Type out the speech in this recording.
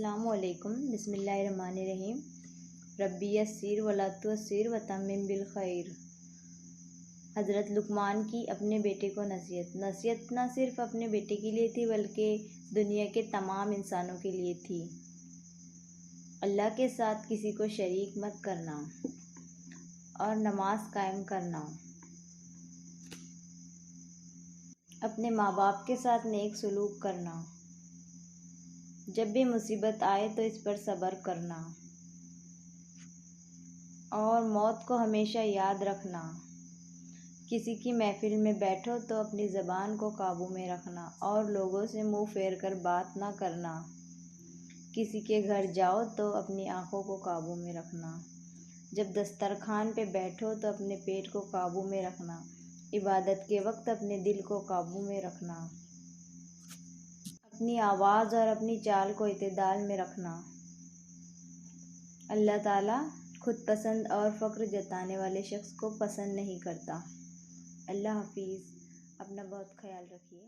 السلام علیکم۔ بسم اللہ الرحمن الرحیم۔ ربی یسر ولا تعسر وتمم بالخیر۔ حضرت لقمان کی اپنے بیٹے کو نصیحت نہ صرف اپنے بیٹے کے لیے تھی بلکہ دنیا کے تمام انسانوں کے لیے تھی۔ اللہ کے ساتھ کسی کو شریک مت کرنا اور نماز قائم کرنا۔ اپنے ماں باپ کے ساتھ نیک سلوک کرنا۔ جب بھی مصیبت آئے تو اس پر صبر کرنا اور موت کو ہمیشہ یاد رکھنا۔ کسی کی محفل میں بیٹھو تو اپنی زبان کو قابو میں رکھنا اور لوگوں سے منہ پھیر کر بات نہ کرنا۔ کسی کے گھر جاؤ تو اپنی آنکھوں کو قابو میں رکھنا۔ جب دسترخوان پہ بیٹھو تو اپنے پیٹ کو قابو میں رکھنا۔ عبادت کے وقت اپنے دل کو قابو میں رکھنا۔ اپنی آواز اور اپنی چال کو اعتدال میں رکھنا۔ اللہ تعالیٰ خود پسند اور فخر جتانے والے شخص کو پسند نہیں کرتا۔ اللہ حافظ۔ اپنا بہت خیال رکھیے۔